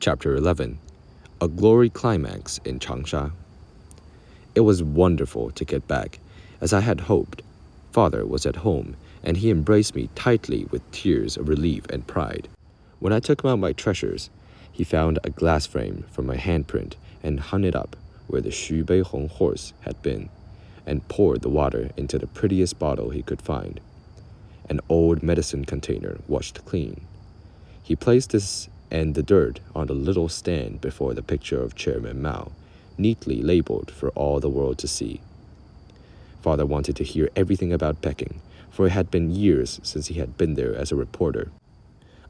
Chapter 11. A Glory Climax in Changsha. It was wonderful to get back, as I had hoped. Father was at home, and he embraced me tightly with tears of relief and pride. When I took out my treasures, he found a glass frame from my handprint and hung it up where the Shapiro horse had been, and poured the water into the prettiest bottle he could find. An old medicine container washed clean. He placed this and the dirt on a little stand before the picture of Chairman Mao, neatly labeled for all the world to see. Father wanted to hear everything about Peking, for it had been years since he had been there as a reporter.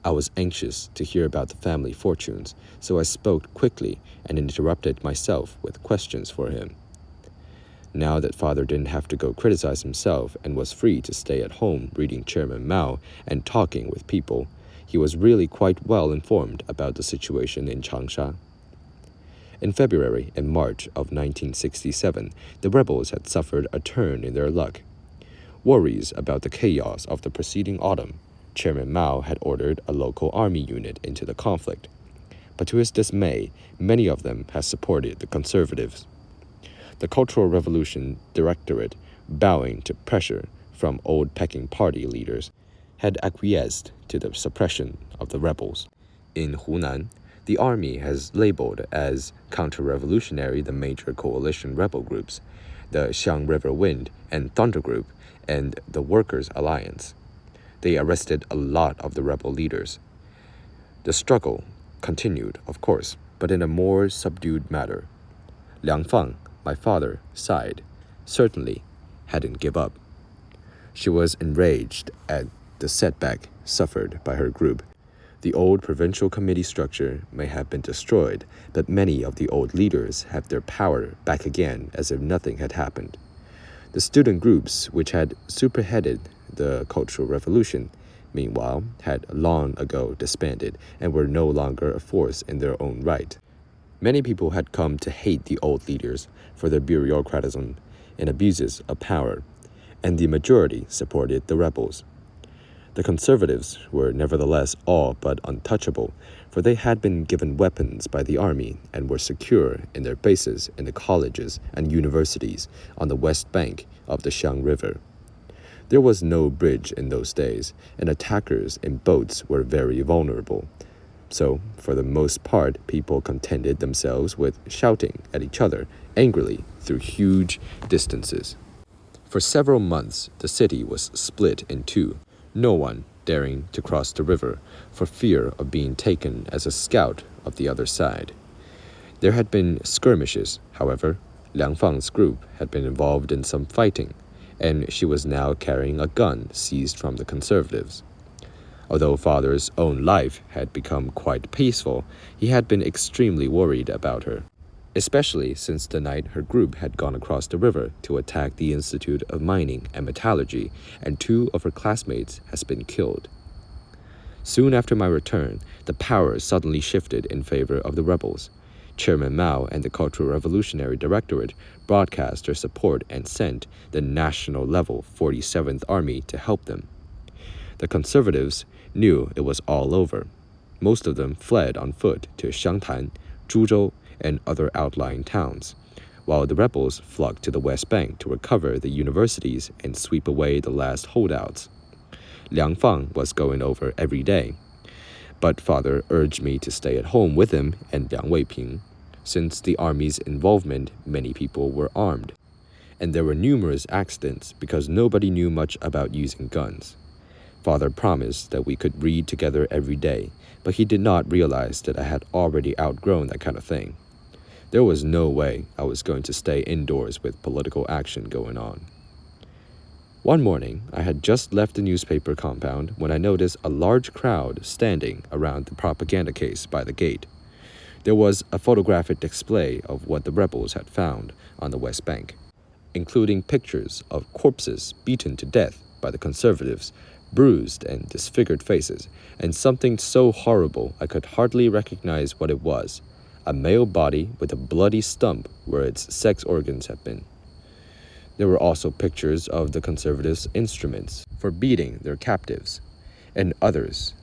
I was anxious to hear about the family fortunes, so I spoke quickly and interrupted myself with questions for him. Now that Father didn't have to go criticize himself and was free to stay at home reading Chairman Mao and talking with people, he was really quite well informed about the situation in Changsha. In February and March of 1967, the rebels had suffered a turn in their luck. Worries about the chaos of the preceding autumn, Chairman Mao had ordered a local army unit into the conflict. But to his dismay, many of them had supported the conservatives. The Cultural Revolution Directorate, bowing to pressure from old Peking party leaders, had acquiesced to the suppression of the rebels. In Hunan, the army has labeled as counter-revolutionary the major coalition rebel groups, the Xiang River Wind and Thunder Group, and the Workers' Alliance. They arrested a lot of the rebel leaders. The struggle continued, of course, but in a more subdued manner. Liang, my father, sighed. Certainly hadn't give up. She was enraged at the setback suffered by her group. The old provincial committee structure may have been destroyed, but many of the old leaders have their power back again as if nothing had happened. The student groups which had spearheaded the Cultural Revolution, meanwhile, had long ago disbanded and were no longer a force in their own right. Many people had come to hate the old leaders for their bureaucratism and abuses of power, and the majority supported the rebels. The conservatives were nevertheless all but untouchable, for they had been given weapons by the army and were secure in their bases in the colleges and universities on the west bank of the Xiang River. There was no bridge in those days, and attackers in boats were very vulnerable. So, for the most part, people contented themselves with shouting at each other angrily through huge distances. For several months, the city was split in two, no one daring to cross the river for fear of being taken as a scout of the other side. There had been skirmishes, however. Liang Fang's group had been involved in some fighting, and she was now carrying a gun seized from the conservatives. Although Father's own life had become quite peaceful, he had been extremely worried about her, especially since the night her group had gone across the river to attack the Institute of Mining and Metallurgy, and 2 of her classmates had been killed. Soon after my return, the power suddenly shifted in favor of the rebels. Chairman Mao and the Cultural Revolutionary Directorate broadcast their support and sent the national-level 47th Army to help them. The conservatives knew it was all over. Most of them fled on foot to Xiangtan, Zhuzhou, and other outlying towns, while the rebels flocked to the West Bank to recover the universities and sweep away the last holdouts. Liang Fang was going over every day, but Father urged me to stay at home with him and Liang Weiping. Since the army's involvement, many people were armed, and there were numerous accidents because nobody knew much about using guns. Father promised that we could read together every day, but he did not realize that I had already outgrown that kind of thing. There was no way I was going to stay indoors with political action going on. One morning, I had just left the newspaper compound when I noticed a large crowd standing around the propaganda case by the gate. There was a photographic display of what the rebels had found on the West Bank, including pictures of corpses beaten to death by the conservatives, bruised and disfigured faces, and something so horrible I could hardly recognize what it was. A male body with a bloody stump where its sex organs had been. There were also pictures of the conservatives' instruments for beating their captives, and others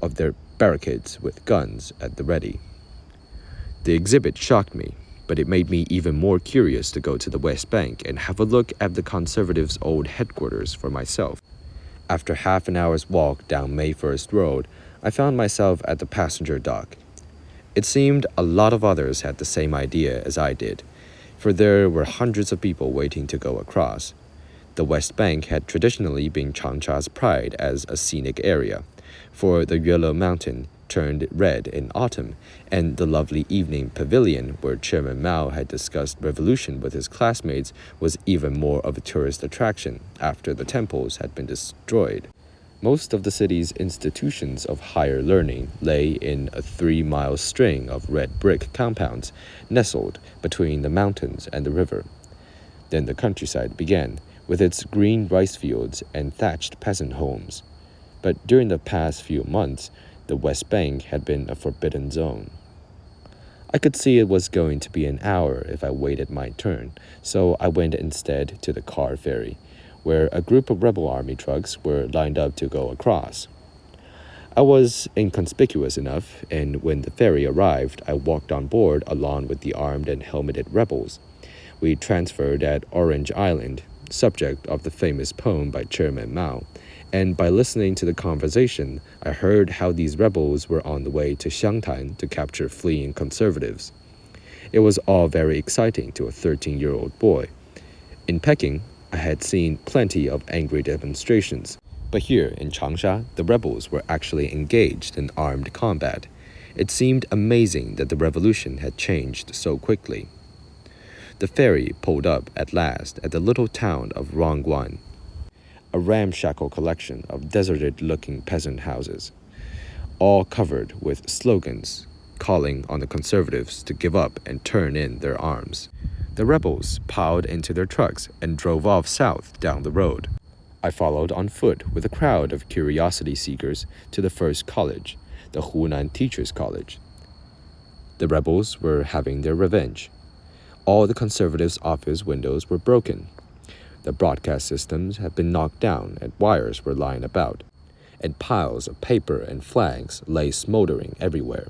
of their barricades with guns at the ready. The exhibit shocked me, but it made me even more curious to go to the West Bank and have a look at the Conservatives' old headquarters for myself. After half an hour's walk down May 1st Road, I found myself at the passenger dock. It seemed a lot of others had the same idea as I did, for there were hundreds of people waiting to go across. The West Bank had traditionally been Changsha's pride as a scenic area, for the Yuele Mountain turned red in autumn, and the lovely evening pavilion where Chairman Mao had discussed revolution with his classmates was even more of a tourist attraction after the temples had been destroyed. Most of the city's institutions of higher learning lay in a 3-mile string of red brick compounds nestled between the mountains and the river. Then the countryside began, with its green rice fields and thatched peasant homes. But during the past few months, the West Bank had been a forbidden zone. I could see it was going to be an hour if I waited my turn, so I went instead to the car ferry, where a group of rebel army trucks were lined up to go across. I was inconspicuous enough, and when the ferry arrived, I walked on board along with the armed and helmeted rebels. We transferred at Orange Island, subject of the famous poem by Chairman Mao, and by listening to the conversation, I heard how these rebels were on the way to Xiangtan to capture fleeing conservatives. It was all very exciting to a 13-year-old boy. In Peking, I had seen plenty of angry demonstrations, but here in Changsha, the rebels were actually engaged in armed combat. It seemed amazing that the revolution had changed so quickly. The ferry pulled up at last at the little town of Rongguan, a ramshackle collection of deserted-looking peasant houses, all covered with slogans calling on the conservatives to give up and turn in their arms. The rebels piled into their trucks and drove off south down the road. I followed on foot with a crowd of curiosity seekers to the first college, the Hunan Teachers College. The rebels were having their revenge. All the conservatives' office windows were broken. The broadcast systems had been knocked down and wires were lying about, and piles of paper and flags lay smoldering everywhere.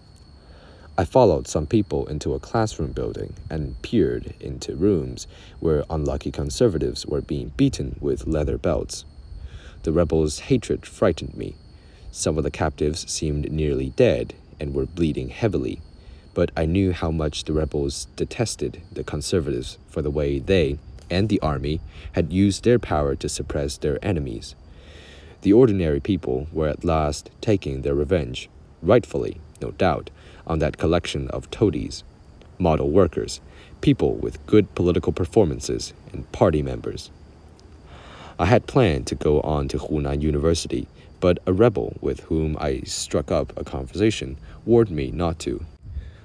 I followed some people into a classroom building and peered into rooms where unlucky conservatives were being beaten with leather belts. The rebels' hatred frightened me. Some of the captives seemed nearly dead and were bleeding heavily, but I knew how much the rebels detested the conservatives for the way they and the army had used their power to suppress their enemies. The ordinary people were at last taking their revenge, rightfully, no doubt, on that collection of toadies, model workers, people with good political performances, and party members. I had planned to go on to Hunan University, but a rebel with whom I struck up a conversation warned me not to.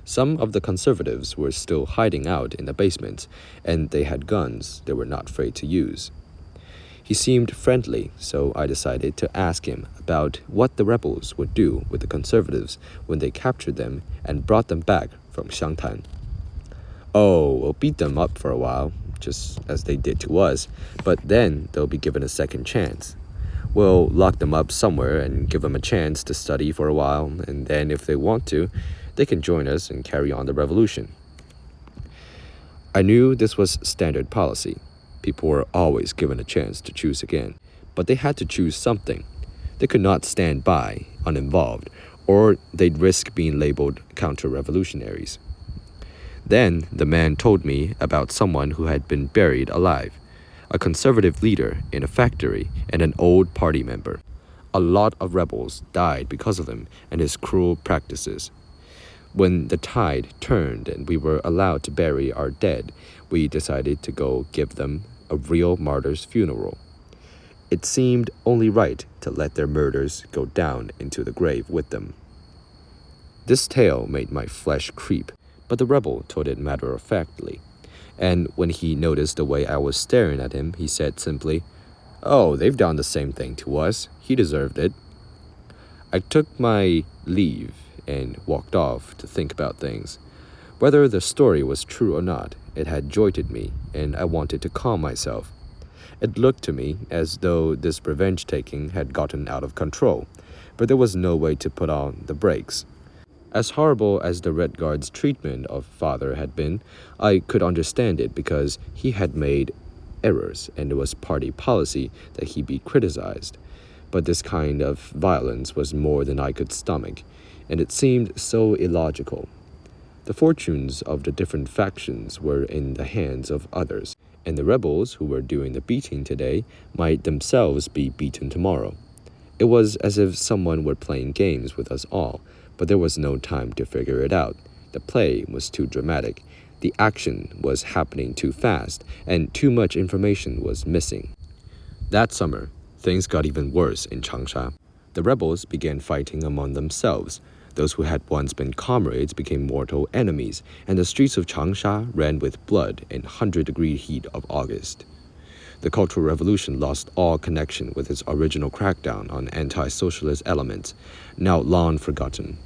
Some of the conservatives were still hiding out in the basements, and they had guns they were not afraid to use. He seemed friendly, so I decided to ask him about what the rebels would do with the conservatives when they captured them and brought them back from Xiangtan. "Oh, we'll beat them up for a while, just as they did to us, but then they'll be given a second chance. We'll lock them up somewhere and give them a chance to study for a while, and then if they want to, they can join us and carry on the revolution." I knew this was standard policy. People were always given a chance to choose again, but they had to choose something. They could not stand by, uninvolved, or they'd risk being labeled counter-revolutionaries. Then the man told me about someone who had been buried alive, a conservative leader in a factory and an old party member. A lot of rebels died because of him and his cruel practices. When the tide turned and we were allowed to bury our dead, we decided to go give them a real martyr's funeral. It seemed only right to let their murders go down into the grave with them. This tale made my flesh creep, but the rebel told it matter-of-factly. And when he noticed the way I was staring at him, he said simply, "Oh, they've done the same thing to us. He deserved it." I took my leave and walked off to think about things. Whether the story was true or not, it had jolted me, and I wanted to calm myself. It looked to me as though this revenge-taking had gotten out of control, but there was no way to put on the brakes. As horrible as the Red Guard's treatment of father had been, I could understand it because he had made errors and it was party policy that he be criticized. But this kind of violence was more than I could stomach, and it seemed so illogical. The fortunes of the different factions were in the hands of others, and the rebels who were doing the beating today might themselves be beaten tomorrow. It was as if someone were playing games with us all, but there was no time to figure it out. The play was too dramatic, the action was happening too fast, and too much information was missing. That summer, things got even worse in Changsha. The rebels began fighting among themselves. Those who had once been comrades became mortal enemies, and the streets of Changsha ran with blood in 100-degree heat of August. The Cultural Revolution lost all connection with its original crackdown on anti-socialist elements, now long forgotten.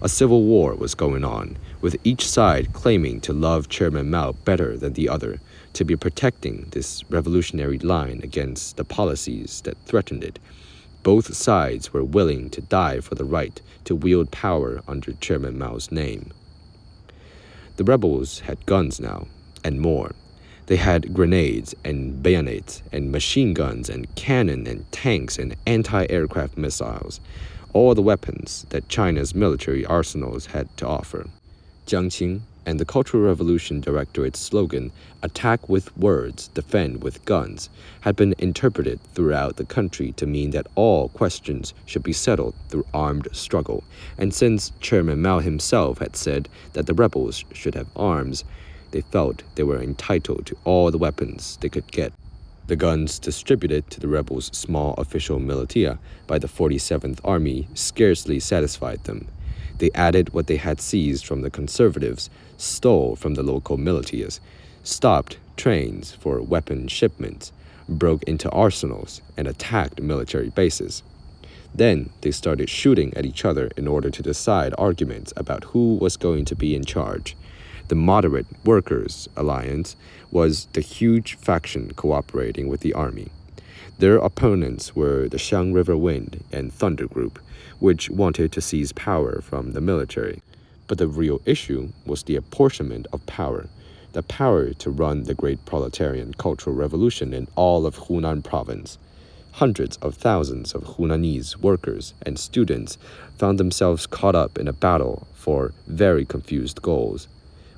A civil war was going on, with each side claiming to love Chairman Mao better than the other, to be protecting this revolutionary line against the policies that threatened it. Both sides were willing to die for the right to wield power under Chairman Mao's name. The rebels had guns now, and more. They had grenades and bayonets and machine guns and cannon and tanks and anti-aircraft missiles, all the weapons that China's military arsenals had to offer. Jiangqing and the Cultural Revolution Directorate's slogan, "Attack with words, defend with guns," had been interpreted throughout the country to mean that all questions should be settled through armed struggle. And since Chairman Mao himself had said that the rebels should have arms, they felt they were entitled to all the weapons they could get. The guns distributed to the rebels' small official militia by the 47th Army scarcely satisfied them. They added what they had seized from the conservatives, stole from the local militias, stopped trains for weapon shipments, broke into arsenals, and attacked military bases. Then they started shooting at each other in order to decide arguments about who was going to be in charge. The Moderate Workers' Alliance was the huge faction cooperating with the army. Their opponents were the Xiang River Wind and Thunder Group, which wanted to seize power from the military. But the real issue was the apportionment of power, the power to run the great proletarian cultural revolution in all of Hunan province. Hundreds of thousands of Hunanese workers and students found themselves caught up in a battle for very confused goals.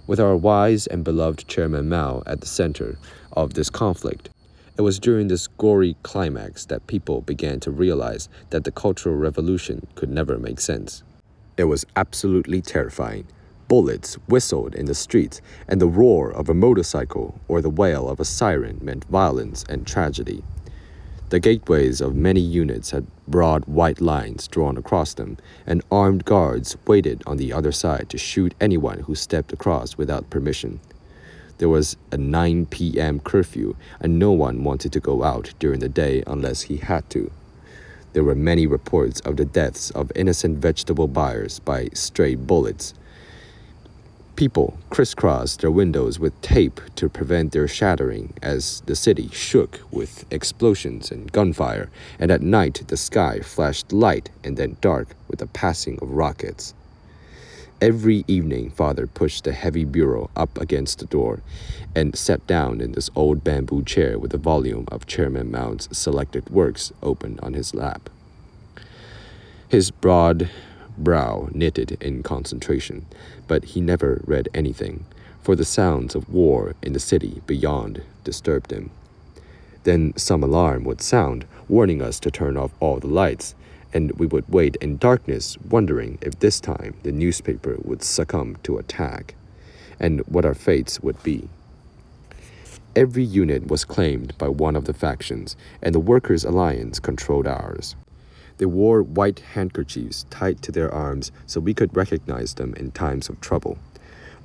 With our wise and beloved Chairman Mao at the center of this conflict, it was during this gory climax that people began to realize that the Cultural Revolution could never make sense. It was absolutely terrifying. Bullets whistled in the streets, and the roar of a motorcycle or the wail of a siren meant violence and tragedy. The gateways of many units had broad white lines drawn across them, and armed guards waited on the other side to shoot anyone who stepped across without permission. There was a 9 p.m. curfew, and no one wanted to go out during the day unless he had to. There were many reports of the deaths of innocent vegetable buyers by stray bullets. People crisscrossed their windows with tape to prevent their shattering as the city shook with explosions and gunfire, and at night the sky flashed light and then dark with the passing of rockets. Every evening, Father pushed the heavy bureau up against the door and sat down in this old bamboo chair with the volume of Chairman Mao's selected works open on his lap. His broad brow knitted in concentration, but he never read anything, for the sounds of war in the city beyond disturbed him. Then some alarm would sound, warning us to turn off all the lights, and we would wait in darkness, wondering if this time the newspaper would succumb to attack, and what our fates would be. Every unit was claimed by one of the factions, and the Workers' Alliance controlled ours. They wore white handkerchiefs tied to their arms so we could recognize them in times of trouble.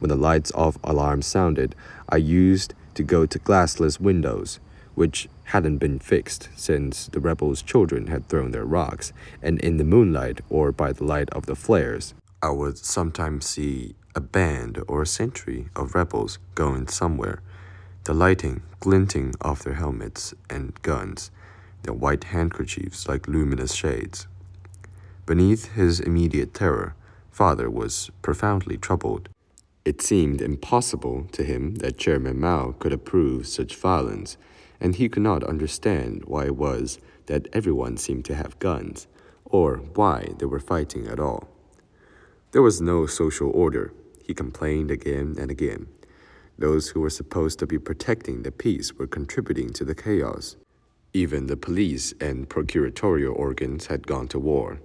When the lights-off alarm sounded, I used to go to glassless windows, which hadn't been fixed since the rebels' children had thrown their rocks, and in the moonlight or by the light of the flares, I would sometimes see a band or a sentry of rebels going somewhere, the lighting glinting off their helmets and guns, their white handkerchiefs like luminous shades. Beneath his immediate terror, Father was profoundly troubled. It seemed impossible to him that Chairman Mao could approve such violence, and he could not understand why it was that everyone seemed to have guns, or why they were fighting at all. There was no social order, he complained again and again. Those who were supposed to be protecting the peace were contributing to the chaos. Even the police and procuratorial organs had gone to war.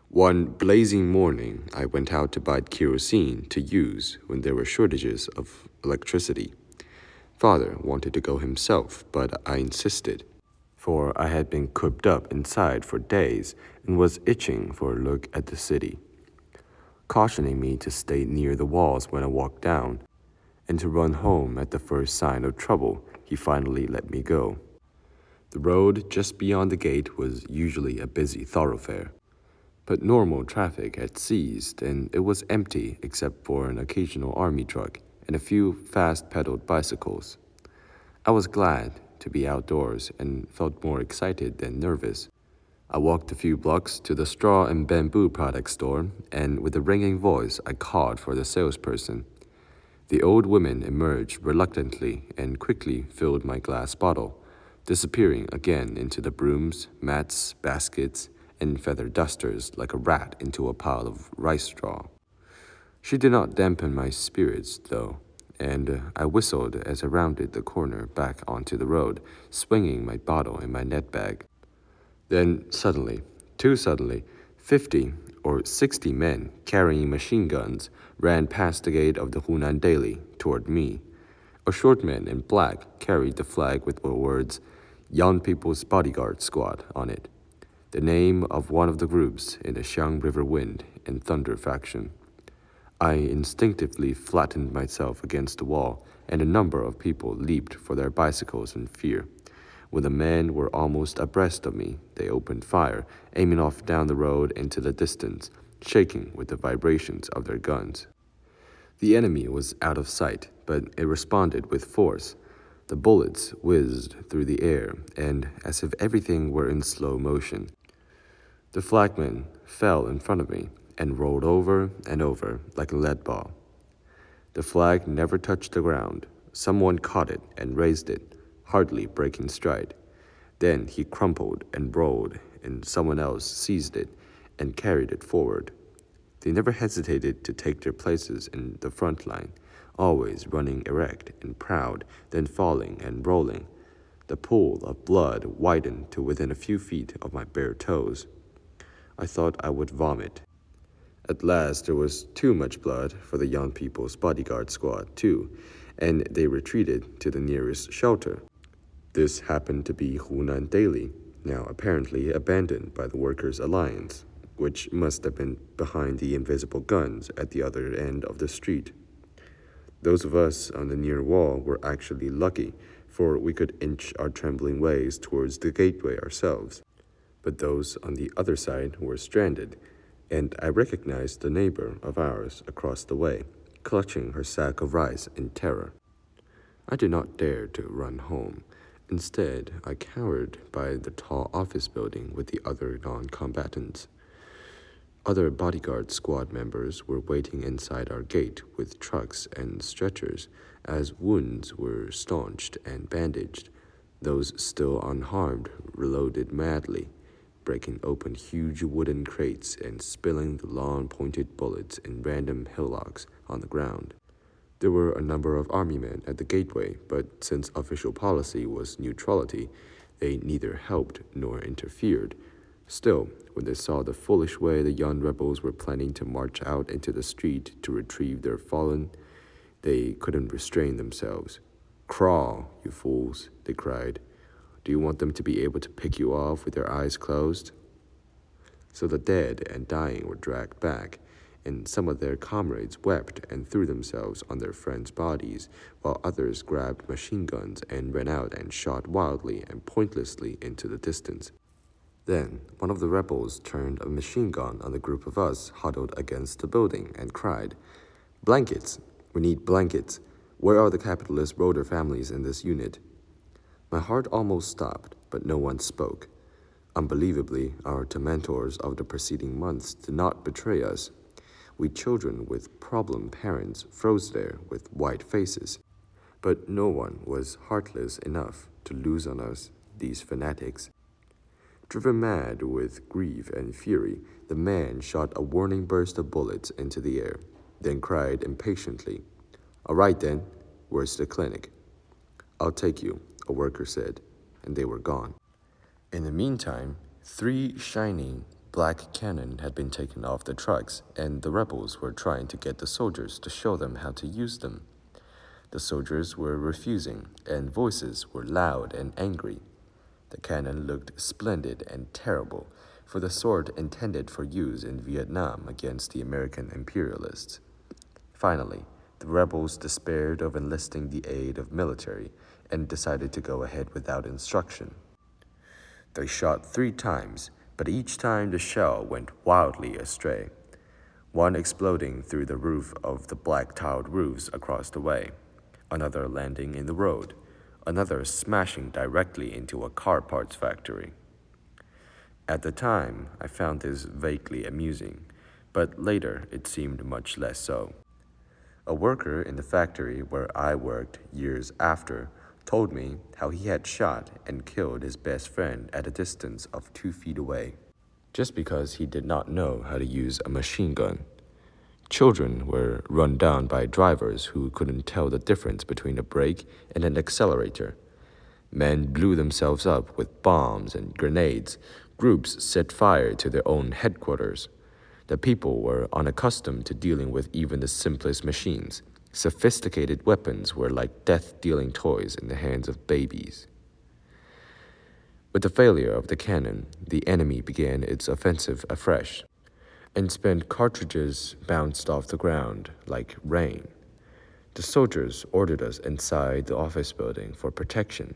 One blazing morning, I went out to buy kerosene to use when there were shortages of electricity. Father wanted to go himself, but I insisted, for I had been cooped up inside for days and was itching for a look at the city. Cautioning me to stay near the walls when I walked down, and to run home at the first sign of trouble, he finally let me go. The road just beyond the gate was usually a busy thoroughfare, but normal traffic had ceased and it was empty except for an occasional army truck and a few fast-pedaled bicycles. I was glad to be outdoors and felt more excited than nervous. I walked a few blocks to the straw and bamboo product store, and with a ringing voice I called for the salesperson. The old woman emerged reluctantly and quickly filled my glass bottle, disappearing again into the brooms, mats, baskets, and feather dusters like a rat into a pile of rice straw. She did not dampen my spirits, though, and I whistled as I rounded the corner back onto the road, swinging my bottle in my net bag. Then suddenly, too suddenly, 50 or 60 men carrying machine guns ran past the gate of the Hunan Daily toward me. A short man in black carried the flag with the words, Young People's Bodyguard Squad, on it, the name of one of the groups in the Xiang River Wind and Thunder faction. I instinctively flattened myself against the wall, and a number of people leaped for their bicycles in fear. When the men were almost abreast of me, they opened fire, aiming off down the road into the distance, shaking with the vibrations of their guns. The enemy was out of sight, but it responded with force. The bullets whizzed through the air, and as if everything were in slow motion. The flagman fell in front of me and rolled over and over like a lead ball. The flag never touched the ground. Someone caught it and raised it, hardly breaking stride. Then he crumpled and rolled, and someone else seized it and carried it forward. They never hesitated to take their places in the front line, always running erect and proud, then falling and rolling. The pool of blood widened to within a few feet of my bare toes. I thought I would vomit. At last there was too much blood for the Young People's Bodyguard Squad, too, and they retreated to the nearest shelter. This happened to be Hunan Daily, now apparently abandoned by the Workers' Alliance, which must have been behind the invisible guns at the other end of the street. Those of us on the near wall were actually lucky, for we could inch our trembling ways towards the gateway ourselves. But those on the other side were stranded, and I recognized the neighbor of ours across the way, clutching her sack of rice in terror. I did not dare to run home. Instead, I cowered by the tall office building with the other non-combatants. Other bodyguard squad members were waiting inside our gate with trucks and stretchers as wounds were staunched and bandaged. Those still unharmed reloaded madly, breaking open huge wooden crates and spilling the long pointed bullets in random hillocks on the ground. There were a number of army men at the gateway, but since official policy was neutrality, they neither helped nor interfered. Still, when they saw the foolish way the young rebels were planning to march out into the street to retrieve their fallen, they couldn't restrain themselves. "Crawl, you fools," they cried. "Do you want them to be able to pick you off with their eyes closed?" So the dead and dying were dragged back, and some of their comrades wept and threw themselves on their friends' bodies, while others grabbed machine guns and ran out and shot wildly and pointlessly into the distance. Then one of the rebels turned a machine gun on the group of us huddled against the building and cried, "Blankets! We need blankets! Where are the capitalist roader families in this unit?" My heart almost stopped, but no one spoke. Unbelievably, our tormentors of the preceding months did not betray us. We children with problem parents froze there with white faces. But no one was heartless enough to loose on us, these fanatics. Driven mad with grief and fury, the man shot a warning burst of bullets into the air, then cried impatiently, "All right then, where's the clinic?" "I'll take you," a worker said, and they were gone. In the meantime, 3 shining black cannon had been taken off the trucks, and the rebels were trying to get the soldiers to show them how to use them. The soldiers were refusing, and voices were loud and angry. The cannon looked splendid and terrible, for the sort intended for use in Vietnam against the American imperialists. Finally, the rebels despaired of enlisting the aid of military and decided to go ahead without instruction. They shot 3 times, but each time the shell went wildly astray, one exploding through the roof of the black-tiled roofs across the way, another landing in the road, another smashing directly into a car parts factory. At the time, I found this vaguely amusing, but later it seemed much less so. A worker in the factory where I worked years after told me how he had shot and killed his best friend at a distance of 2 feet away, just because he did not know how to use a machine gun. Children were run down by drivers who couldn't tell the difference between a brake and an accelerator. Men blew themselves up with bombs and grenades. Groups set fire to their own headquarters. The people were unaccustomed to dealing with even the simplest machines. Sophisticated weapons were like death-dealing toys in the hands of babies. With the failure of the cannon, the enemy began its offensive afresh, and spent cartridges bounced off the ground like rain. The soldiers ordered us inside the office building for protection,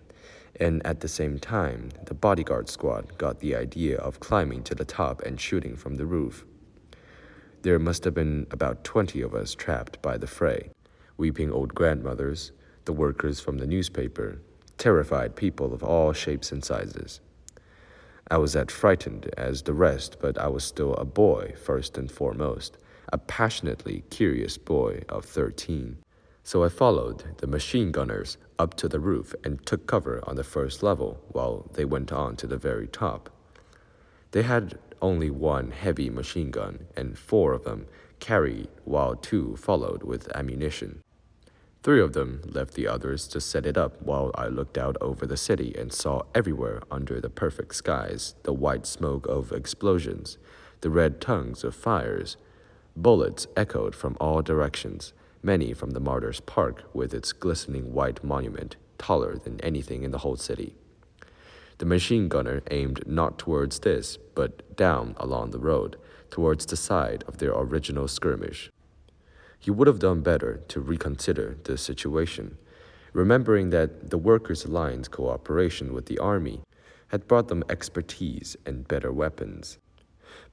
and at the same time, the bodyguard squad got the idea of climbing to the top and shooting from the roof. There must have been about 20 of us trapped by the fray, weeping old grandmothers, the workers from the newspaper, terrified people of all shapes and sizes. I was as frightened as the rest, but I was still a boy first and foremost, a passionately curious boy of 13. So I followed the machine gunners up to the roof and took cover on the first level while they went on to the very top. They had only 1 heavy machine gun, and 4 of them carried while 2 followed with ammunition. 3 of them left the others to set it up while I looked out over the city and saw everywhere under the perfect skies the white smoke of explosions, the red tongues of fires. Bullets echoed from all directions, many from the Martyrs' Park with its glistening white monument, taller than anything in the whole city. The machine gunner aimed not towards this, but down along the road, towards the side of their original skirmish. He would have done better to reconsider the situation, remembering that the Workers' Alliance cooperation with the army had brought them expertise and better weapons.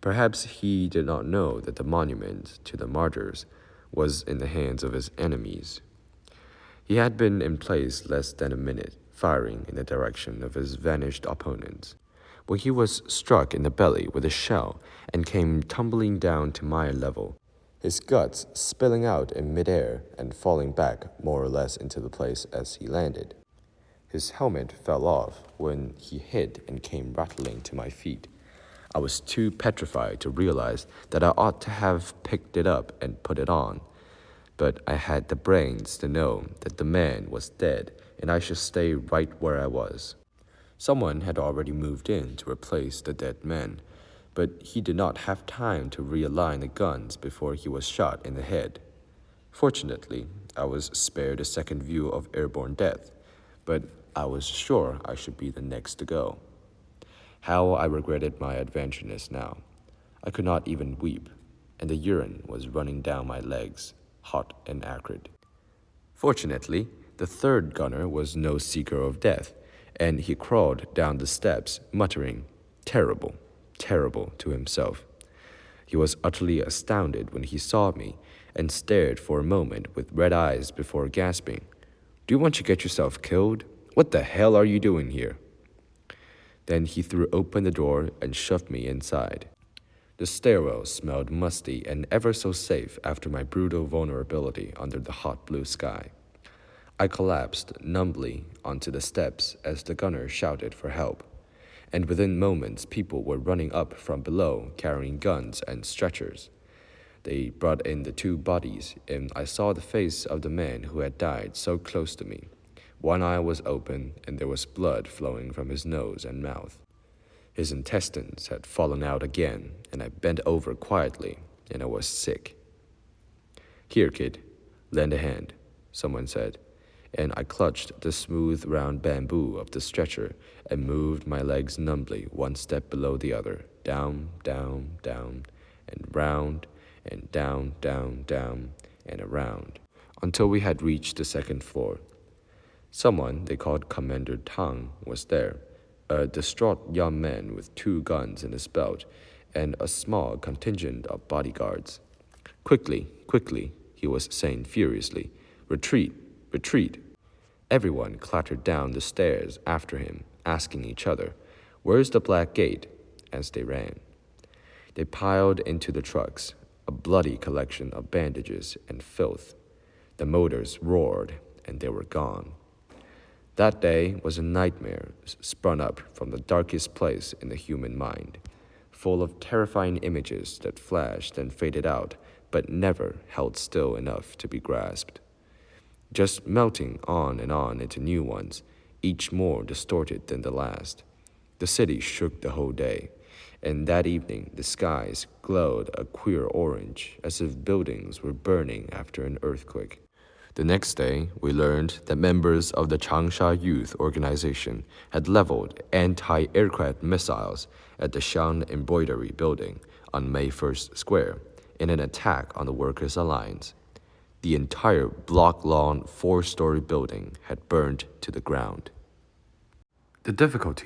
Perhaps he did not know that the monument to the martyrs was in the hands of his enemies. He had been in place less than a minute, firing in the direction of his vanished opponents, when he was struck in the belly with a shell and came tumbling down to my level, his guts spilling out in midair and falling back more or less into the place as he landed. His helmet fell off when he hit and came rattling to my feet. I was too petrified to realize that I ought to have picked it up and put it on, but I had the brains to know that the man was dead and I should stay right where I was. Someone had already moved in to replace the dead man, but he did not have time to realign the guns before he was shot in the head. Fortunately, I was spared a second view of airborne death, but I was sure I should be the next to go. How I regretted my adventureness now. I could not even weep, and the urine was running down my legs, hot and acrid. Fortunately, the third gunner was no seeker of death, and he crawled down the steps, muttering, "Terrible, terrible," to himself. He was utterly astounded when he saw me and stared for a moment with red eyes before gasping, "Do you want to get yourself killed? What the hell are you doing here?" Then he threw open the door and shoved me inside. The stairwell smelled musty and ever so safe after my brutal vulnerability under the hot blue sky. I collapsed numbly onto the steps as the gunner shouted for help, and within moments people were running up from below carrying guns and stretchers. They brought in the two bodies, and I saw the face of the man who had died so close to me. One eye was open, and there was blood flowing from his nose and mouth. His intestines had fallen out again, and I bent over quietly, and I was sick. "Here, kid, lend a hand," someone said, and I clutched the smooth round bamboo of the stretcher and moved my legs numbly one step below the other, down, down, down, and round, and down, down, down, and around, until we had reached the second floor. Someone they called Commander Tang was there, a distraught young man with 2 guns in his belt and a small contingent of bodyguards. "Quickly, quickly," he was saying furiously. "Retreat, retreat." Everyone clattered down the stairs after him, asking each other, "Where's the black gate?" as they ran. They piled into the trucks, a bloody collection of bandages and filth. The motors roared, and they were gone. That day was a nightmare sprung up from the darkest place in the human mind, full of terrifying images that flashed and faded out, but never held still enough to be grasped. Just melting on and on into new ones, each more distorted than the last. The city shook the whole day, and that evening the skies glowed a queer orange, as if buildings were burning after an earthquake. The next day, we learned that members of the Changsha Youth Organization had leveled anti-aircraft missiles at the Xiang Embroidery Building on May 1st Square in an attack on the Workers' Alliance. The entire block-long 4-story building had burned to the ground. The difficulty